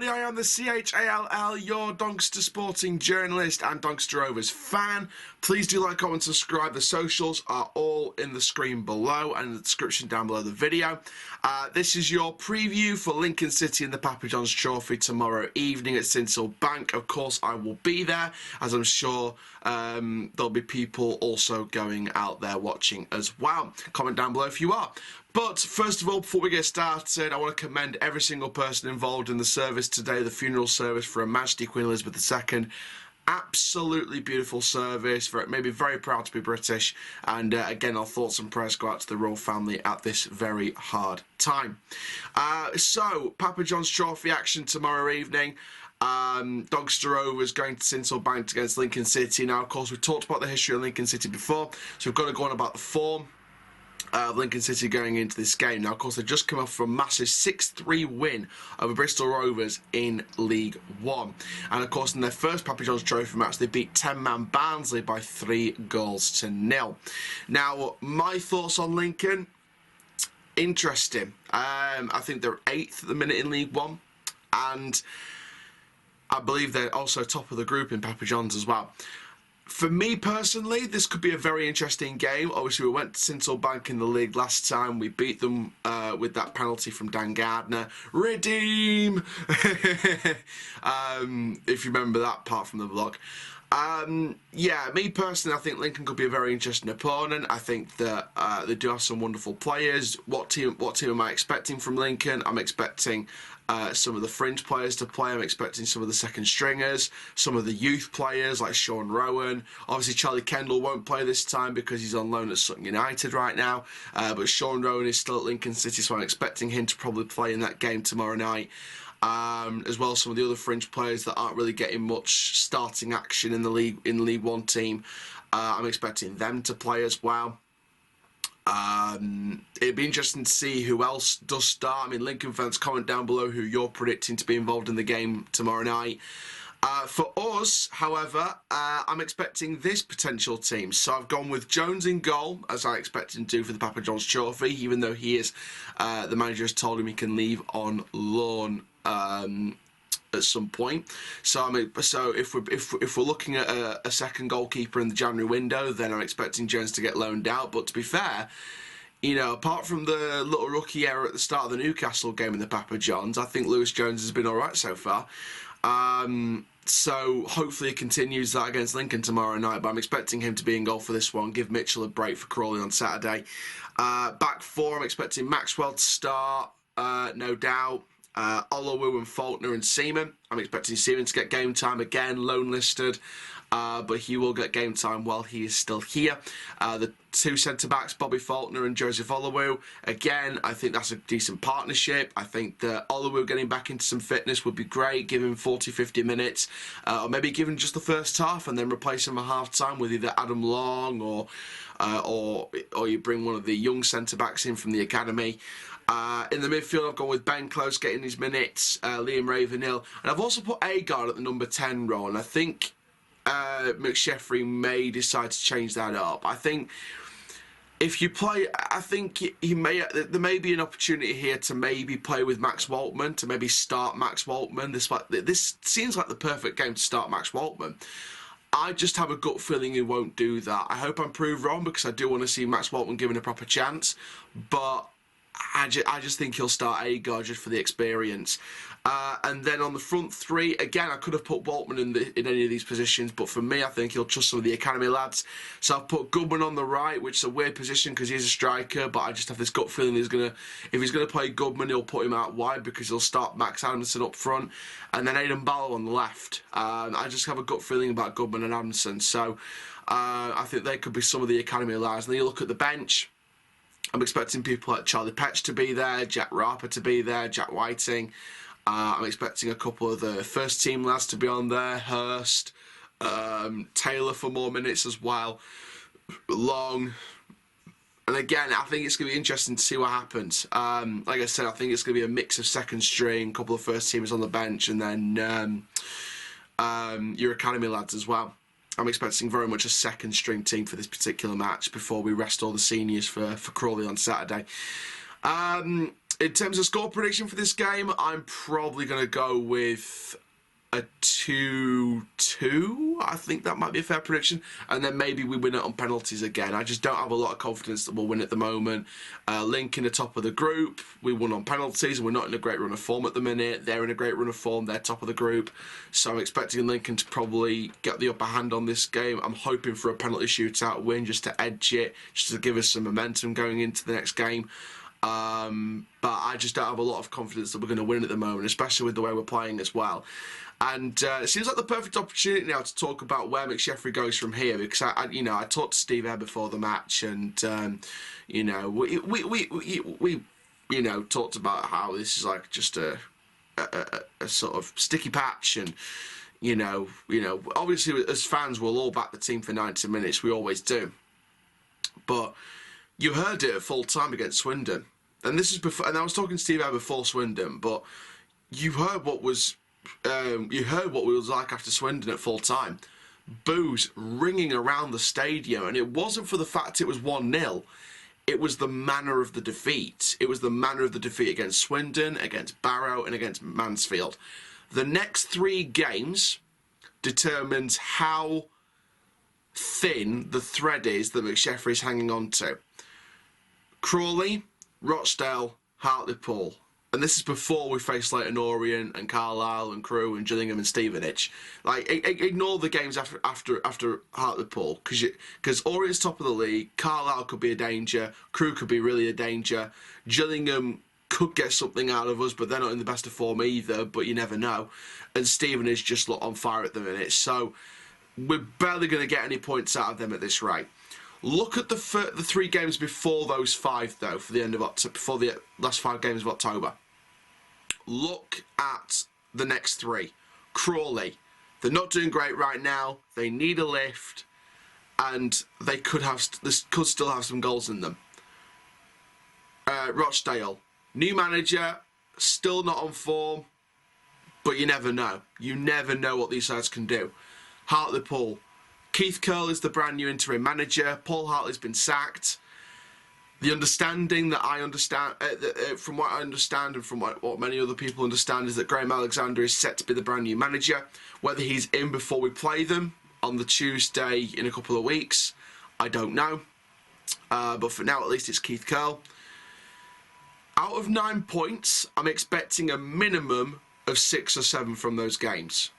everybody, I am the CHALL, your Doncaster Sporting journalist and Doncaster Rovers fan. Please do like, comment, subscribe. The socials are all in the screen below and in the description down below the video. This is your preview for Lincoln City and the Papa John's Trophy tomorrow evening at Sincil Bank. Of course, I will be there, as I'm sure there'll be people also going out there watching as well. Comment down below if you are. But first of all, before we get started, I want to commend every single person involved in the service today, the funeral service for Her Majesty Queen Elizabeth II. Absolutely beautiful service. Made me very proud to be British. And again, our thoughts and prayers go out to the royal family at this very hard time. So, Papa John's Trophy action tomorrow evening. Doncaster Rovers going to Sincil Bank against Lincoln City. Now, of course, we've talked about the history of Lincoln City before, so we've got to go on about the form of Lincoln City going into this game. Now, of course, they've just come off from a massive 6-3 win over Bristol Rovers in League One. And, of course, in their first Papa John's Trophy match, they beat 10-man Barnsley by 3-0. Now, my thoughts on Lincoln, interesting. I think they're 8th at the minute in League One, and I believe they're also top of the group in Papa John's as well. For me personally, this could be a very interesting game. Obviously, we went to Sincil Bank in the league last time. We beat them with that penalty from Dan Gardner. Redeem! If you remember that part from the vlog. Yeah, me personally, I think Lincoln could be a very interesting opponent. I think that they do have some wonderful players. What team am I expecting from Lincoln? I'm expecting some of the fringe players to play. I'm expecting some of the second stringers, some of the youth players like Sean Rowan. Obviously, Charlie Kendall won't play this time because he's on loan at Sutton United right now. But Sean Rowan is still at Lincoln City, so I'm expecting him to probably play in that game tomorrow night. As well as some of the other fringe players that aren't really getting much starting action in the League One team. I'm expecting them to play as well. It'd be interesting to see who else does start. I mean, Lincoln fans, comment down below who you're predicting to be involved in the game tomorrow night. For us, however, I'm expecting this potential team. So I've gone with Jones in goal, as I expect him to do for the Papa John's Trophy, even though he is, the manager has told him he can leave on loan at some point. So if we're looking at a second goalkeeper in the January window, then I'm expecting Jones to get loaned out. But to be fair, you know, apart from the little rookie error at the start of the Newcastle game in the Papa John's, I think Lewis Jones has been all right so far. So hopefully he continues that against Lincoln tomorrow night, but I'm expecting him to be in goal for this one. Give Mitchell a break for Crawley on Saturday. Back four, I'm expecting Maxwell to start, no doubt. Olowu and Faulkner and Seaman. I'm expecting Seaman to get game time again, loan listed, but he will get game time while he is still here. The two centre-backs, Bobby Faulkner and Joseph Olowu. Again, I think that's a decent partnership. I think that Olowu getting back into some fitness would be great. Give him 40-50 minutes, or maybe give him just the first half and then replace him at half-time with either Adam Long or you bring one of the young centre-backs in from the academy. In the midfield, I've gone with Ben Close getting his minutes, Liam Ravenhill, and I've also put Agard at the number 10 role, and I think McSheffrey may decide to change that up. I think if you play, I think there may be an opportunity here to maybe play with Max Waltman, to maybe start Max Waltman. This seems like the perfect game to start Max Waltman. I just have a gut feeling he won't do that. I hope I'm proved wrong because I do want to see Max Waltman given a proper chance, but I just think he'll start Agard just for the experience. And then on the front three, again, I could have put Waltman in any of these positions, but for me, I think he'll trust some of the academy lads. So I've put Goodman on the right, which is a weird position because he's a striker, but I just have this gut feeling if he's going to play Goodman, he'll put him out wide because he'll start Max Adamson up front, and then Aidan Barlow on the left. I just have a gut feeling about Goodman and Adamson, so I think they could be some of the academy lads. And then you look at the bench, I'm expecting people like Charlie Petch to be there, Jack Rapper to be there, Jack Whiting. I'm expecting a couple of the first team lads to be on there, Hurst, Taylor for more minutes as well, Long. And again, I think it's going to be interesting to see what happens. Like I said, I think it's going to be a mix of second string, a couple of first teamers on the bench, and then your academy lads as well. I'm expecting very much a second string team for this particular match before we rest all the seniors for Crawley on Saturday. In terms of score prediction for this game, I'm probably going to go with a 2-2. I think that might be a fair prediction. And then maybe we win it on penalties again. I just don't have a lot of confidence that we'll win at the moment. Lincoln are top of the group. We won on penalties. We're not in a great run of form at the minute. They're in a great run of form. They're top of the group. So I'm expecting Lincoln to probably get the upper hand on this game. I'm hoping for a penalty shootout win just to edge it, just to give us some momentum going into the next game. But I just don't have a lot of confidence that we're going to win at the moment, especially with the way we're playing as well. And it seems like the perfect opportunity now to talk about where McSheffrey goes from here, because I talked to Steve Ebb before the match, and we talked about how this is like just a sort of sticky patch, and obviously as fans we'll all back the team for 90 minutes, we always do. But you heard it at full time against Swindon, and this is before. And I was talking to Steve Ebb before Swindon, but you heard what was. You heard what we was like after Swindon at full time. Boos ringing around the stadium, and it wasn't for the fact it was 1-0. It was the manner of the defeat. It was the manner of the defeat against Swindon, against Barrow, and against Mansfield. The next 3 games determines how thin the thread is that McSheffrey's hanging on to. Crawley, Rochdale, Hartlepool. And this is before we face Leyton Orient and Carlisle and Crewe and Gillingham and Stevenage. Like, ignore the games after Hartlepool, because Orient's top of the league. Carlisle could be a danger. Crewe could be really a danger. Gillingham could get something out of us, but they're not in the best of form either. But you never know. And Stevenage just look on fire at the minute. So we're barely going to get any points out of them at this rate. Look at the 3 games before those 5, though, for the end of October, before the last 5 games of October. Look at the next 3. Crawley, they're not doing great right now. They need a lift, and they could still have some goals in them. Rochdale, new manager, still not on form, but you never know. You never know what these sides can do. Hartlepool, Keith Curle is the brand new interim manager. Paul Hartley's been sacked. The understanding that I understand, from what I understand and from what many other people understand, is that Graham Alexander is set to be the brand new manager. Whether he's in before we play them on the Tuesday in a couple of weeks, I don't know. But for now, at least, it's Keith Curle. Out of 9 points, I'm expecting a minimum of 6 or 7 from those games.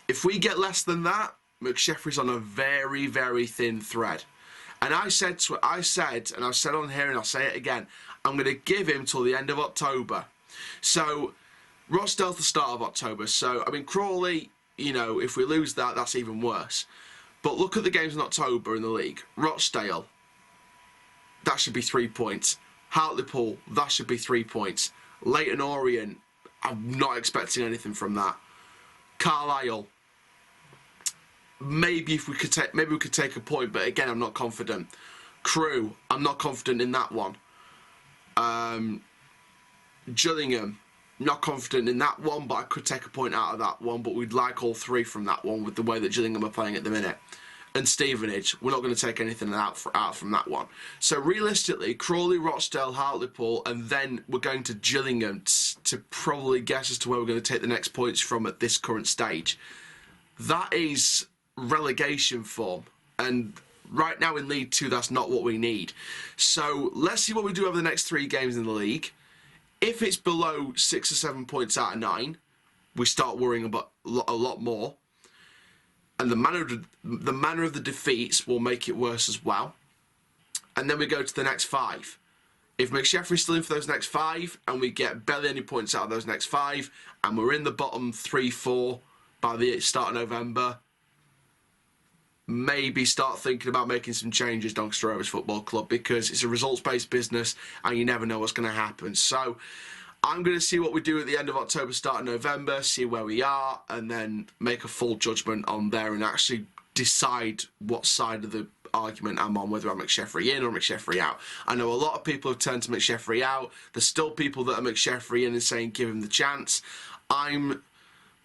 If we get less than that, McSheffrey's on a very, very thin thread. And I said, and I've said on here and I'll say it again, I'm going to give him till the end of October. So, Rochdale's the start of October. So, I mean, Crawley, if we lose that, that's even worse. But look at the games in October in the league. Rochdale, that should be 3 points. Hartlepool, that should be 3 points. Leyton Orient, I'm not expecting anything from that. Carlisle, maybe we could take a point, but again, I'm not confident. Crewe, I'm not confident in that one. Gillingham, not confident in that one, but I could take a point out of that one. But we'd like all 3 from that one with the way that Gillingham are playing at the minute. And Stevenage, we're not going to take anything out from that one. So realistically, Crawley, Rochdale, Hartlepool, and then we're going to Gillingham to probably guess as to where we're going to take the next points from at this current stage. That is relegation form, and right now in League 2 that's not what we need. So let's see what we do over the next 3 games in the league. If it's below 6 or 7 points out of 9, we start worrying about a lot more, and the manner of the defeats will make it worse as well. And then we go to the next 5. If McSheffrey's still in for those next 5 and we get barely any points out of those next 5 and we're in the bottom 3-4 by the start of November, maybe start thinking about making some changes, Doncaster Rovers Football Club, because it's a results-based business and you never know what's going to happen. So I'm going to see what we do at the end of October, start of November, see where we are, and then make a full judgment on there and actually decide what side of the argument I'm on, whether I'm McSheffrey in or McSheffrey out. I know a lot of people have turned to McSheffrey out. There's still people that are McSheffrey in and saying give him the chance. I'm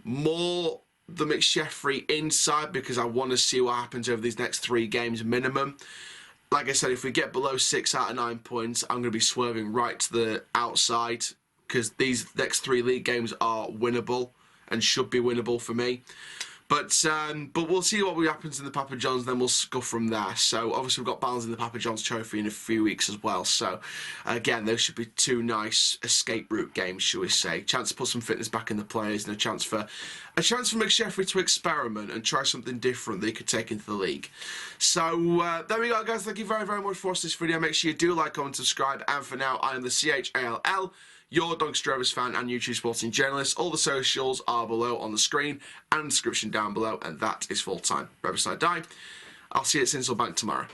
more the McSheffrey inside because I want to see what happens over these next 3 games minimum. like I said, if we get below 6 out of 9 points, I'm going to be swerving right to the outside, because these next 3 league games are winnable and should be winnable for me. But we'll see what happens in the Papa John's, then we'll go from there. So obviously we've got battles in the Papa John's Trophy in a few weeks as well. So again, those should be 2 nice escape route games, shall we say? Chance to put some fitness back in the players, and a chance for McSheffrey to experiment and try something different they could take into the league. So there we go, guys. Thank you very, very much for watching this video. Make sure you do like, comment, subscribe. And for now, I am the CHALL, your Doncaster Rovers fan and YouTube sporting journalist. All the socials are below on the screen and the description down below, and that is full time. Riverside Die. I'll see you at Sincil Bank tomorrow.